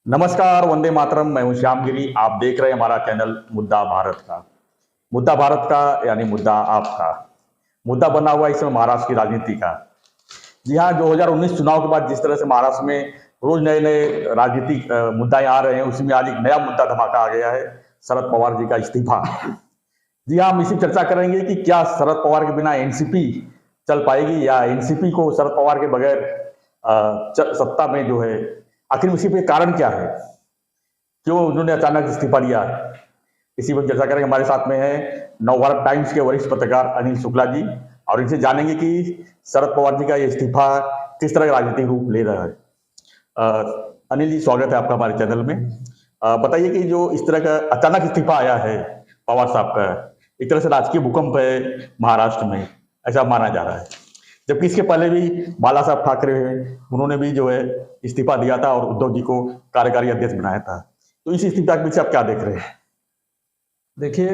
नमस्कार, वंदे मातरम। मैं हूं श्यामगिरी। आप देख रहे हैं हमारा चैनल मुद्दा भारत का। मुद्दा भारत का यानी मुद्दा आपका। मुद्दा बना हुआ इस समय महाराष्ट्र की राजनीति का। जी हाँ, 2019 चुनाव के बाद जिस तरह से महाराष्ट्र में रोज नए नए राजनीतिक मुद्दे आ रहे हैं, उसी में आज एक नया मुद्दा धमाका आ गया है, शरद पवार जी का इस्तीफा। जी हाँ, हम इसी चर्चा करेंगे कि क्या शरद पवार के बिना एनसीपी चल पाएगी या एनसीपी को शरद पवार के बगैर सत्ता में जो है, आखिर इसी पे कारण क्या है, क्यों उन्होंने अचानक इस्तीफा दिया। इसी पर चर्चा करेंगे। हमारे साथ में है नवभारत टाइम्स के वरिष्ठ पत्रकार अनिल शुक्ला जी, और इनसे जानेंगे कि शरद पवार जी का ये इस्तीफा किस तरह का राजनीतिक रूप ले रहा है। अनिल जी, स्वागत है आपका हमारे चैनल में। बताइए कि जो इस तरह का अचानक इस्तीफा आया है पवार साहब का, एक तरह से राजकीय भूकंप है महाराष्ट्र में, ऐसा माना जा रहा है। जबकि इसके पहले भी बाला साहब ठाकरे उन्होंने भी जो है इस्तीफा दिया था और उद्धव जी को कार्यकारी अध्यक्ष बनाया था। तो इस इस्तीफा के पीछे आप क्या देख रहे हैं? देखिए,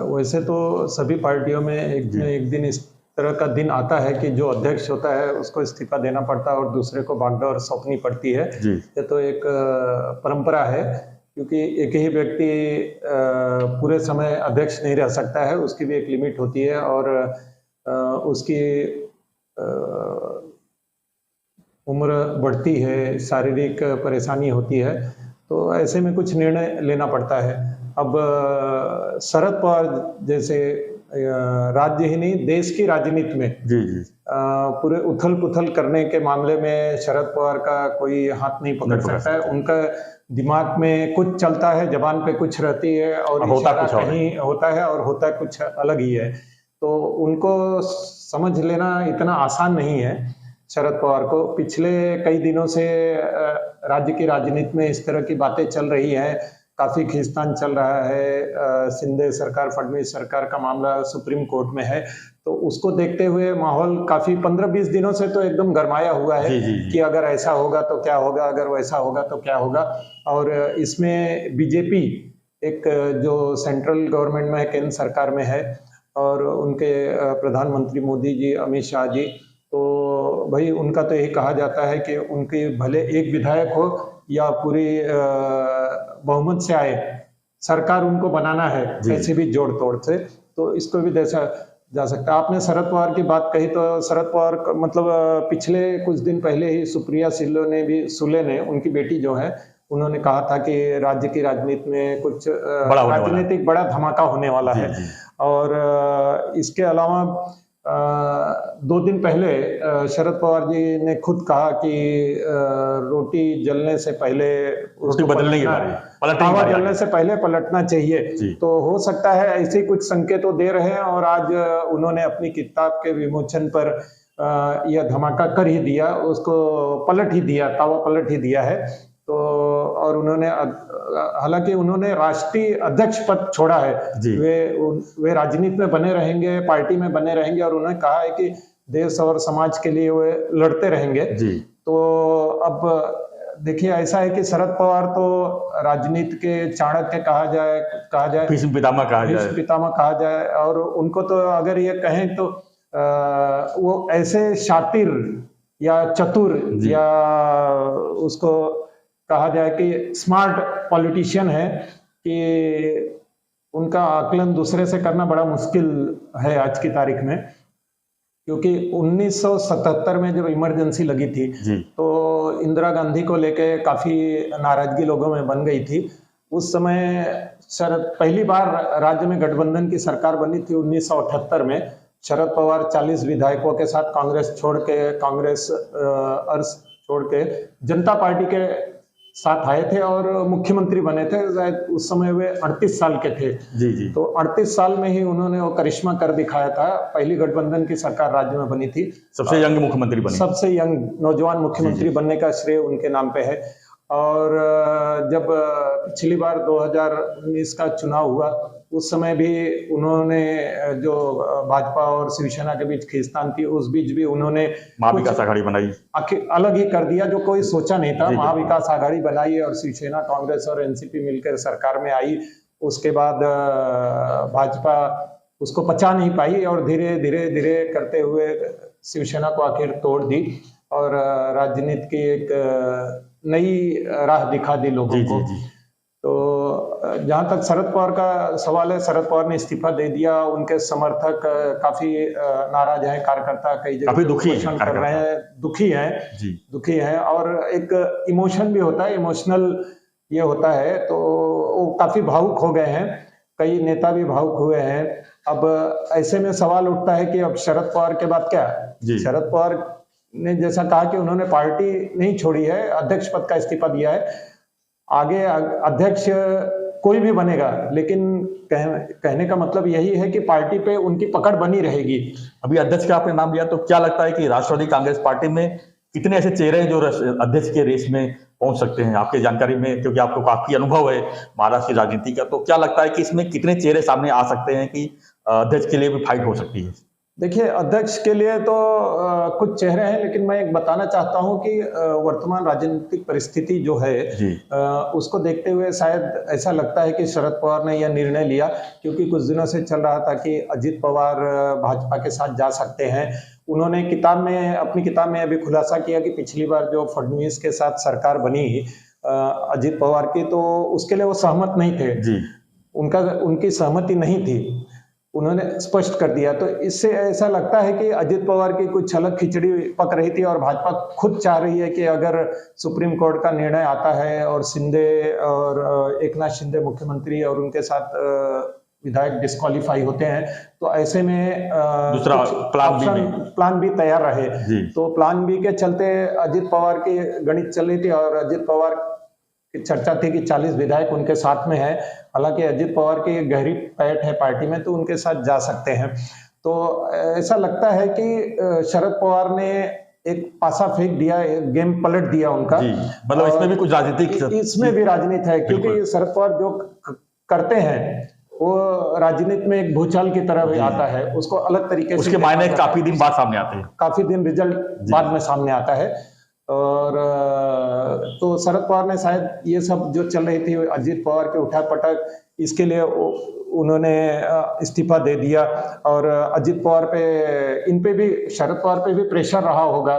वैसे तो सभी पार्टियों में एक दिन इस तरह का दिन आता है कि जो अध्यक्ष होता है उसको इस्तीफा देना पड़ता है और दूसरे को बागडोर सौंपनी पड़ती है। ये तो एक परंपरा है, क्योंकि एक ही व्यक्ति पूरे समय अध्यक्ष नहीं रह सकता है, उसकी भी एक लिमिट होती है और उसकी उम्र बढ़ती है, शारीरिक परेशानी होती है, तो ऐसे में कुछ निर्णय लेना पड़ता है। अब शरद पवार जैसे राज्य ही नहीं, देश की राजनीति में पूरे उथल पुथल करने के मामले में शरद पवार का कोई हाथ नहीं पकड़ सकता है। उनका दिमाग में कुछ चलता है, जबान पे कुछ रहती है और होता इशारा कुछ कहीं होता है और होता कुछ अलग ही है। तो उनको समझ लेना इतना आसान नहीं है शरद पवार को। पिछले कई दिनों से राज्य की राजनीति में इस तरह की बातें चल रही हैं, काफी खींचतान चल रहा है। शिंदे सरकार, फडणवीस सरकार का मामला सुप्रीम कोर्ट में है, तो उसको देखते हुए माहौल काफी 15-20 दिनों से तो एकदम गरमाया हुआ है कि अगर ऐसा होगा तो क्या होगा, अगर वैसा होगा तो क्या होगा। और इसमें बीजेपी एक जो सेंट्रल गवर्नमेंट में है, केंद्र सरकार में है, और उनके प्रधानमंत्री मोदी जी, अमित शाह जी, तो भाई उनका तो यही कहा जाता है कि उनके भले एक विधायक हो या पूरी बहुमत से आए, सरकार उनको बनाना है कैसे भी जोड़ तोड़ से, तो इसको भी देखा जा सकता है। आपने शरद पवार की बात कही, तो शरद पवार मतलब पिछले कुछ दिन पहले ही सुप्रिया सुले ने, उनकी बेटी जो है, उन्होंने कहा था कि राज्य की राजनीति में कुछ राजनीतिक बड़ा धमाका होने वाला है। और इसके अलावा 2 दिन पहले शरद पवार जी ने खुद कहा कि रोटी जलने से पहले, रोटी बदलने की तावा जलने से पहले पलटना चाहिए। तो हो सकता है ऐसे कुछ संकेत दे रहे हैं, और आज उन्होंने अपनी किताब के विमोचन पर यह धमाका कर ही दिया, उसको पलट ही दिया, तावा पलट ही दिया है। तो और उन्होंने, हालांकि उन्होंने राष्ट्रीय अध्यक्ष पद छोड़ा है, वे राजनीति में बने रहेंगे, पार्टी में बने रहेंगे, और उन्होंने कहा है कि देश और समाज के लिए वे लड़ते रहेंगे। तो अब देखिए, ऐसा है कि शरद पवार तो राजनीति के चाणक्य कहा जाए, भीष्म पितामह कहा जाए, और उनको तो अगर ये कहें तो वो ऐसे शातिर या चतुर या उसको कहा जाए कि स्मार्ट पॉलिटिशियन है कि उनका आकलन दूसरे से करना बड़ा मुश्किल है आज की तारीख में। क्योंकि 1977 में जब इमरजेंसी लगी थी, तो इंदिरा गांधी को लेके काफी नाराजगी लोगों में बन गई थी। उस समय पहली बार राज्य में गठबंधन की सरकार बनी थी 1978 में। शरद पवार 40 विधायकों के साथ कांग्रेस छोड़ के जनता पार्टी के साथ आए थे और मुख्यमंत्री बने थे। उस समय वे 38 साल के थे। तो 38 साल में ही उन्होंने वो करिश्मा कर दिखाया था। पहली गठबंधन की सरकार राज्य में बनी थी, सबसे यंग मुख्यमंत्री बने, सबसे यंग नौजवान मुख्यमंत्री बनने का श्रेय उनके नाम पे है। और जब पिछली बार 2019 का चुनाव हुआ, उस समय भी उन्होंने, जो भाजपा और शिवसेना के बीच खींचतान थी, उस बीच भी उन्होंने महाविकास आघाड़ी बनाई, अलग ही कर दिया, जो कोई सोचा नहीं था। महाविकास आघाड़ी बनाई और शिवसेना, कांग्रेस और एनसीपी मिलकर सरकार में आई। उसके बाद भाजपा उसको पचा नहीं पाई और धीरे धीरे करते हुए शिवसेना को आखिर तोड़ दी और राजनीति की एक नई राह दिखा दी लोगों जी को। जी जी। तो जहां तक शरद पवार का सवाल है, शरद पवार ने इस्तीफा दे दिया, उनके समर्थक काफी नाराज हैं, कार्यकर्ता कई जगह काफी पे दुखी हैं उपोषण कर रहे कार्यकर्ता। हैं, दुखी हैं, जी। दुखी हैं। और एक इमोशन भी होता है, इमोशनल ये होता है, तो वो काफी भावुक हो गए हैं, कई नेता भी भावुक हुए हैं। अब ऐसे में सवाल उठता है कि अब शरद पवार के बाद क्या? जी। शरद पवार ने जैसा कहा कि उन्होंने पार्टी नहीं छोड़ी है, अध्यक्ष पद का इस्तीफा दिया है, आगे अध्यक्ष कोई भी बनेगा, लेकिन कहने का मतलब यही है कि पार्टी पे उनकी पकड़ बनी रहेगी। अभी अध्यक्ष का आपने नाम लिया, तो क्या लगता है कि राष्ट्रवादी कांग्रेस पार्टी में कितने ऐसे चेहरे हैं जो अध्यक्ष के रेस में पहुंच सकते हैं आपके जानकारी में, क्योंकि आपको काफी अनुभव है महाराष्ट्र की राजनीति का, तो क्या लगता है कि इसमें कितने चेहरे सामने आ सकते हैं कि अध्यक्ष के लिए भी फाइट हो सकती है? देखिए, अध्यक्ष के लिए तो कुछ चेहरे हैं, लेकिन मैं एक बताना चाहता हूं कि वर्तमान राजनीतिक परिस्थिति जो है उसको देखते हुए शायद ऐसा लगता है कि शरद पवार ने यह निर्णय लिया, क्योंकि कुछ दिनों से चल रहा था कि अजित पवार भाजपा के साथ जा सकते हैं। उन्होंने अपनी किताब में अभी खुलासा किया कि पिछली बार जो फडणवीस के साथ सरकार बनी अजित पवार की, तो उसके लिए वो सहमत नहीं थे जी। उनकी सहमति नहीं थी, उन्होंने स्पष्ट कर दिया। तो इससे ऐसा लगता है कि अजित पवार की कुछ अलग खिचड़ी पक रही थी, और भाजपा खुद चाह रही है कि अगर सुप्रीम कोर्ट का निर्णय आता है और एकनाथ शिंदे मुख्यमंत्री और उनके साथ विधायक डिस्क्वालीफाई होते हैं, तो ऐसे में दूसरा प्लान बी तैयार रहे। तो प्लान बी के चलते अजित पवार की गणित चल रही थी, और अजित पवार की चर्चा थी कि 40 विधायक उनके साथ में है। हालांकि अजित पवार की गहरी पैठ है पार्टी में, तो उनके साथ जा सकते हैं। तो ऐसा लगता है कि शरद पवार ने एक पासा फेंक दिया, एक गेम पलट दिया उनका। मतलब इसमें भी कुछ राजनीतिक, इसमें भी राजनीति है, क्योंकि शरद पवार जो करते हैं वो राजनीति में एक भूचाल की तरह भी आता है, उसको अलग तरीके से उसके मायने काफी दिन बाद सामने आते हैं, काफी दिन रिजल्ट बाद में सामने आता है। और तो शरद पवार ने शायद ये सब जो चल रही थी अजित पवार के उठापटक, इसके लिए उन्होंने इस्तीफा दे दिया। और अजित पवार पे, इन पे भी, शरद पवार पे भी प्रेशर रहा होगा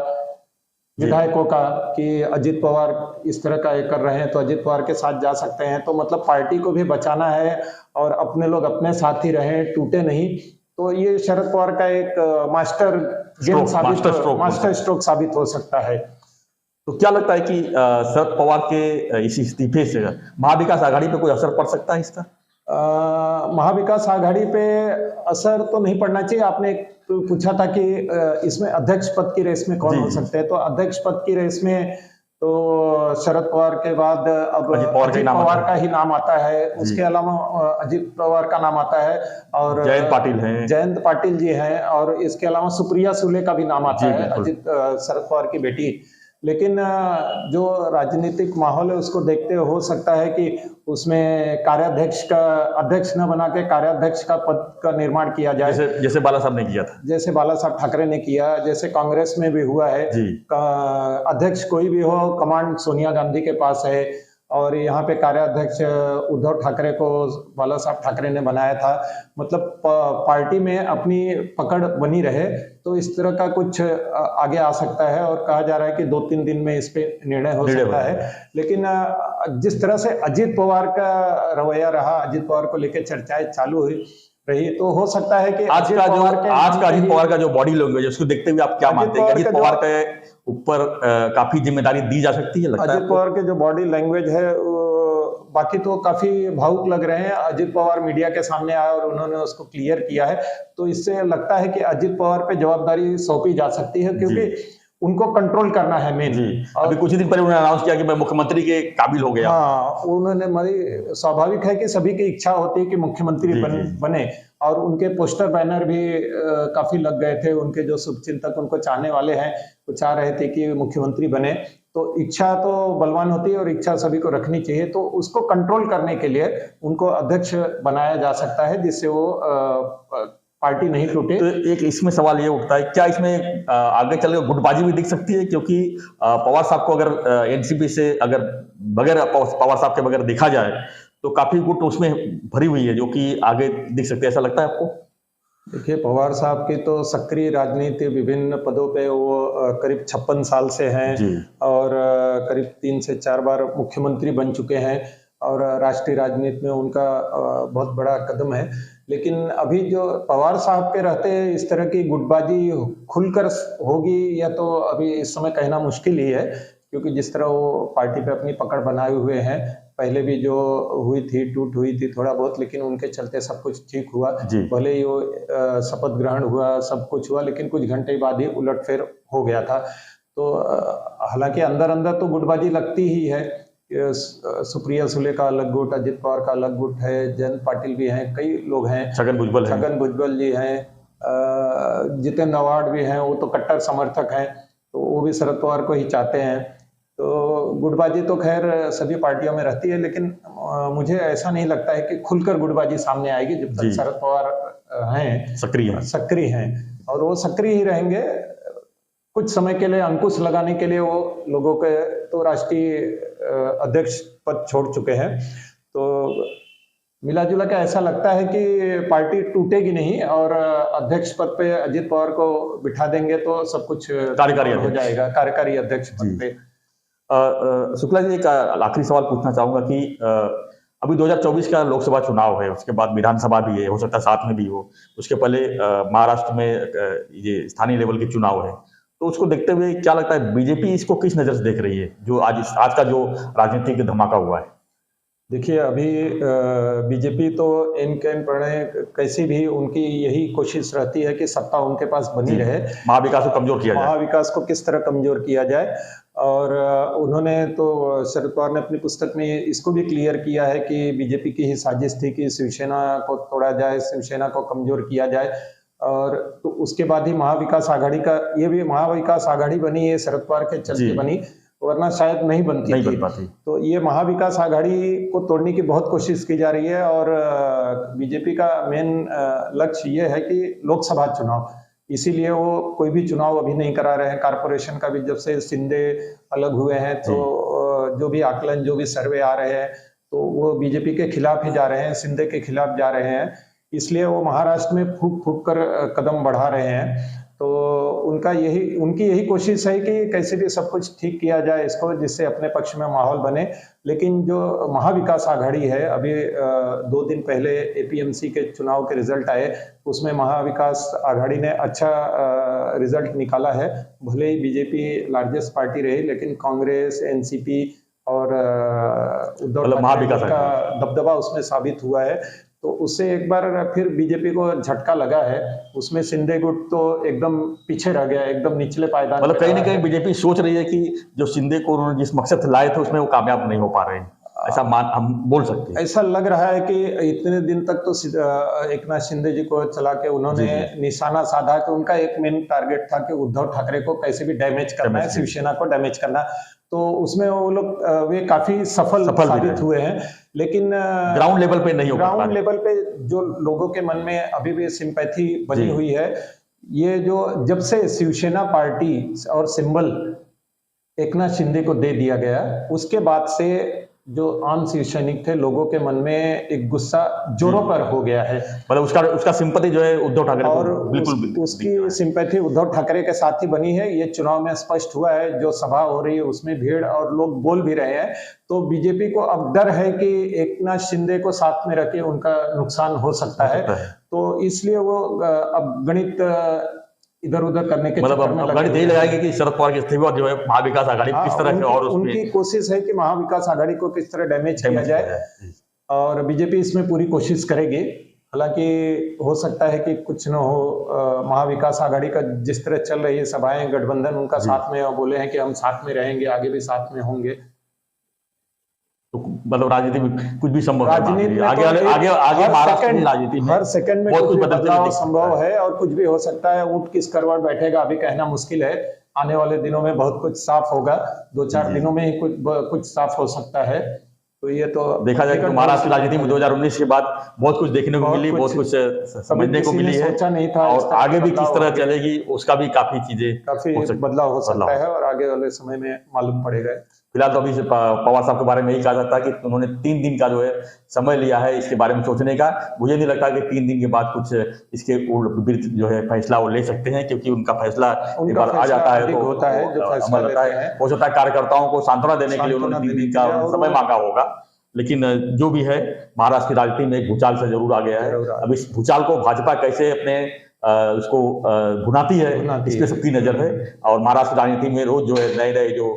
विधायकों का कि अजित पवार इस तरह का ये कर रहे हैं, तो अजित पवार के साथ जा सकते हैं। तो मतलब पार्टी को भी बचाना है और अपने लोग अपने साथ ही रहें, टूटे नहीं। तो ये शरद पवार का एक मास्टर स्ट्रोक साबित हो सकता है। तो क्या लगता है कि शरद पवार के इस इस्तीफे से महाविकास आघाड़ी पे कोई असर पड़ सकता है इसका? महाविकास आघाड़ी पे असर तो नहीं पड़ना चाहिए। आपने पूछा था कि इसमें अध्यक्ष पद की रेस में कौन हो सकते हैं, तो अध्यक्ष पद की रेस में तो शरद पवार के बाद अब अजित पवार का ही नाम आता है। उसके अलावा अजित पवार का नाम आता है, और जयंत पाटिल जी हैं, और इसके अलावा सुप्रिया सुले का भी नाम आता है, शरद पवार की बेटी। लेकिन जो राजनीतिक माहौल है उसको देखते हो सकता है कि उसमें अध्यक्ष न बना के कार्याध्यक्ष का पद का निर्माण किया जाए, जैसे बाला साहब ने किया था, जैसे बाला साहब ठाकरे ने किया, जैसे कांग्रेस में भी हुआ है। अध्यक्ष कोई भी हो, कमांड सोनिया गांधी के पास है, और यहाँ पे कार्याध्यक्ष उद्धव ठाकरे को बाला साहब ठाकरे ने बनाया था। मतलब पार्टी में अपनी पकड़ बनी रहे, तो इस तरह का कुछ आगे आ सकता है, और कहा जा रहा है कि 2-3 दिन में इस पे निर्णय हो सकता है। लेकिन जिस तरह से अजित पवार का रवैया रहा, अजित पवार को लेकर चर्चाएं चालू रही, तो हो सकता है कि आज का अजित पवार का जो बॉडी लैंग्वेज है उसको देखते हुए आप क्या मानते हैं? अजित पवार के ऊपर काफी जिम्मेदारी दी जा सकती है, लगता है? अजित पवार के जो बॉडी लैंग्वेज है, बाकी तो काफी भावुक लग रहे हैं। अजित पवार मीडिया के सामने आए और उन्होंने उसको क्लियर किया है, तो इससे लगता है कि अजित पवार पे जवाबदारी सौंपी जा सकती है, क्योंकि उनको कंट्रोल करना है मेन। अभी कुछ ही दिन पहले उन्होंने अनाउंस किया कि मैं मुख्यमंत्री के काबिल हो गया। हाँ, उन्होंने स्वाभाविक है कि सभी की इच्छा होती है कि मुख्यमंत्री बने, और उनके पोस्टर बैनर भी काफी लग गए थे। उनके जो शुभचिंतक, उनको चाहने वाले हैं, वो चाह रहे थे कि मुख्यमंत्री बने। तो इच्छा तो बलवान होती है, और इच्छा सभी को रखनी चाहिए। तो उसको कंट्रोल करने के लिए उनको अध्यक्ष बनाया जा सकता है, जिससे वो पार्टी नहीं टूटे। तो एक इसमें सवाल ये उठता है, क्या इसमें आगे चलकर गुटबाजी भी दिख सकती है? क्योंकि पवार साहब को अगर एनसीपी से अगर बगैर पवार साहब के बगैर देखा जाए, तो काफी गुट उसमें भरी हुई है, जो कि आगे दिख सकते हैं। ऐसा लगता है आपको? देखिए, पवार साहब की तो सक्रिय राजनीति, विभिन्न पदों पे वो करीब 56 साल से हैं जी और करीब 3 से 4 बार मुख्यमंत्री बन चुके हैं और राष्ट्रीय राजनीति में उनका बहुत बड़ा कदम है। लेकिन अभी जो पवार साहब के रहते इस तरह की गुटबाजी खुलकर होगी या तो अभी इस समय कहना मुश्किल ही है, क्योंकि जिस तरह वो पार्टी पे अपनी पकड़ बनाए हुए हैं, पहले भी जो हुई थी टूट हुई थी थोड़ा बहुत, लेकिन उनके चलते सब कुछ ठीक हुआ। जी भले ही वो शपथ ग्रहण हुआ, सब कुछ हुआ, लेकिन कुछ घंटे बाद ही उलटफेर हो गया था। तो हालांकि अंदर अंदर तो गुटबाजी लगती ही है। सुप्रिया सुले का अलग गुट, अजित पवार का अलग गुट है, जयंत पाटिल भी हैं, कई लोग हैं, छगन भुजबल है। छगन भुजबल जी हैं, जितेंद्र आव्हाड भी हैं, वो तो कट्टर समर्थक हैं, तो वो भी शरद पवार को ही चाहते हैं। तो गुटबाजी तो खैर सभी पार्टियों में रहती है, लेकिन मुझे ऐसा नहीं लगता है कि खुलकर गुटबाजी सामने आएगी जब तक जी। शरद पवार हैं, सक्रिय हैं, और वो सक्रिय ही रहेंगे। कुछ समय के लिए अंकुश लगाने के लिए वो लोगों के तो राष्ट्रीय अध्यक्ष पद छोड़ चुके हैं। तो मिला जुला के ऐसा लगता है कि पार्टी टूटेगी नहीं और अध्यक्ष पद पे अजित पवार को बिठा देंगे तो सब कुछ कार्यकारी हो जाएगा, कार्यकारी अध्यक्ष पद पे। शुक्ला जी, एक आखिरी सवाल पूछना चाहूंगा कि अभी 2024 का लोकसभा चुनाव है, उसके बाद विधानसभा भी है, हो सकता है साथ में भी हो, उसके पहले महाराष्ट्र में ये स्थानीय लेवल के चुनाव है, तो उसको देखते हुए क्या लगता है बीजेपी इसको किस नजर से देख रही है, जो आज का जो राजनीतिक धमाका हुआ है? देखिए, अभी बीजेपी तो इन कैन प्रणय कैसी भी उनकी यही कोशिश रहती है कि सत्ता उनके पास बनी रहे, महाविकास को कमजोर किया जाए, महाविकास को किस तरह कमजोर किया जाए। और उन्होंने तो शरद पवार ने अपनी पुस्तक में इसको भी क्लियर किया है कि बीजेपी की ही साजिश थी कि शिवसेना को तोड़ा जाए, शिवसेना को कमजोर किया जाए। और तो उसके बाद ही महाविकास आघाड़ी का, ये भी महाविकास आघाड़ी बनी है शरद पवार के चलते बनी, वरना शायद नहीं बनती थी। तो ये महाविकास आघाड़ी को तोड़ने की बहुत कोशिश की जा रही है और बीजेपी का मेन लक्ष्य ये है कि लोकसभा चुनाव, इसीलिए वो कोई भी चुनाव अभी नहीं करा रहे हैं। कारपोरेशन का भी जब से शिंदे अलग हुए हैं तो जो भी आकलन, जो भी सर्वे आ रहे हैं तो वो बीजेपी के खिलाफ ही जा रहे हैं, शिंदे के खिलाफ जा रहे हैं, इसलिए वो महाराष्ट्र में फूक फूक कर कदम बढ़ा रहे हैं। तो उनकी यही कोशिश है कि कैसे भी सब कुछ ठीक किया जाए इसको, जिससे अपने पक्ष में माहौल बने। लेकिन जो महाविकास आघाड़ी है, अभी 2 दिन पहले एपीएमसी के चुनाव के रिजल्ट आए, उसमें महाविकास आघाड़ी ने अच्छा रिजल्ट निकाला है। भले ही बीजेपी लार्जेस्ट पार्टी रही, लेकिन कांग्रेस, एनसीपी और उद्धव ठाकरे का दबदबा उसमें साबित हुआ है। तो उससे एक बार फिर बीजेपी को झटका लगा है। उसमें शिंदे गुट तो एकदम पीछे रह गया, एकदम निचले पायदान। मतलब कहीं ना कहीं बीजेपी सोच रही है कि जो शिंदे को उन्होंने जिस मकसद लाए थे उसमें वो कामयाब नहीं हो पा रहे हैं, ऐसा हम बोल सकते हैं। ऐसा लग रहा है कि इतने दिन तक तो एकनाथ शिंदे जी को चला के उन्होंने निशाना साधा कि उनका एक मेन टारगेट था कि उद्धव ठाकरे को कैसे भी डैमेज करना है, शिवसेना को डैमेज करना। तो उसमें वो लोग वे काफी सफल साबित हुए हैं, लेकिन ग्राउंड लेवल पे नहीं हो पा रहा। ग्राउंड लेवल पे जो लोगों के मन में अभी भी सिंपैथी बनी हुई है, ये जो जब से शिवसेना पार्टी और सिंबल एकनाथ शिंदे को दे दिया गया, उसके बाद से जो आम शिव सैनिक थे, लोगों के मन में एक गुस्सा जोरों पर हो गया है। मतलब उसका सिंपैथी जो है उद्धव ठाकरे और उसकी सिंपैथी उद्धव ठाकरे के साथ ही बनी है। ये चुनाव में स्पष्ट हुआ है, जो सभा हो रही है उसमें भीड़ और लोग बोल भी रहे हैं। तो बीजेपी को अब डर है कि एकनाथ शिंदे को साथ में रखे उनका नुकसान हो सकता है। तो इसलिए वो अब गणित इधर उधर करने के मतलब गणित यही लगाएंगे कि शरद पवार की इस्तीफा जो है महाविकास आघाड़ी किस तरह से, और उनकी कोशिश है कि महाविकास आघाड़ी को किस तरह डैमेज किया जाए, और बीजेपी इसमें पूरी कोशिश करेगी। हालांकि हो सकता है कि कुछ न हो, महाविकास आघाड़ी का जिस तरह चल रही है सभाएं, गठबंधन उनका साथ में, और बोले हैं कि हम साथ में रहेंगे, आगे भी साथ में होंगे। तो मतलब राजनीति में कुछ भी संभव है, राजनीति में आगे महाराष्ट्र की राजनीति में हर सेकंड में कुछ बदलाव संभव है और कुछ भी हो सकता है। ऊंट किस करवट बैठेगा अभी कहना मुश्किल है। आने वाले दिनों में बहुत कुछ साफ होगा, 2-4 दिनों में ही कुछ साफ हो सकता है। तो ये तो देखा जाए तो महाराष्ट्र की राजनीति में 2019 के बाद बहुत कुछ देखने को मिली, बहुत कुछ समझने को मिली है, सोचा नहीं था, और आगे भी किस तरह चलेगी उसका भी काफी बदलाव हो सकता है और आगे वाले समय में मालूम पड़ेगा। फिलहाल तो अभी पवार साहब के बारे में यही कहा जाता है कि उन्होंने 3 दिन का जो है समय लिया है इसके बारे में सोचने का। मुझे नहीं लगता कि 3 दिन के बाद कुछ इसके विरुद्ध जो है फैसला वो ले सकते हैं, क्योंकि उनका फैसला एक बार आ जाता है तो होता है जो फैसला अमल होता है। हो सकता है कार्यकर्ताओं को सांत्वना देने के लिए उन्होंने 3 दिन का समय मांगा होगा, लेकिन जो भी है महाराष्ट्र की राजनीति में एक भूचाल से जरूर आ गया है। अब इस भूचाल को भाजपा कैसे अपने उसको भुनाती है इस पे सबकी नजर है। और महाराष्ट्र राजनीति में रोज जो है नए नए जो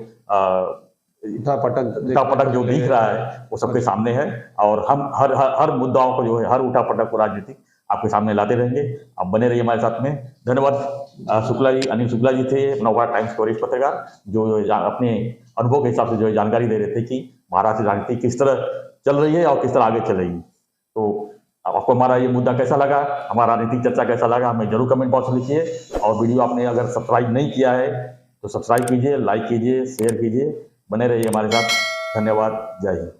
उठापटक जो दिख रहा है वो सबके सामने है, और हम हर मुद्दाओं को जो है हर उठापटक को राजनीतिक आपके सामने लाते रहेंगे। आप बने रहिए हमारे साथ में। धन्यवाद। शुक्ला जी, अनिल शुक्ला जी थे नवभारत टाइम्स के वरिष्ठ पत्रकार, जो अपने अनुभव के हिसाब से जो है जानकारी दे रहे थे कि महाराष्ट्र की राजनीति किस तरह चल रही है और किस तरह आगे चल रही है। तो आपको हमारा ये मुद्दा कैसा लगा, हमारा राजनीतिक चर्चा कैसा लगा, हमें जरूर कमेंट बॉक्स में लिखिए। और वीडियो आपने अगर सब्सक्राइब नहीं किया है तो सब्सक्राइब कीजिए, लाइक कीजिए, शेयर कीजिए। बने रहिए हमारे साथ। धन्यवाद। जय हिंद।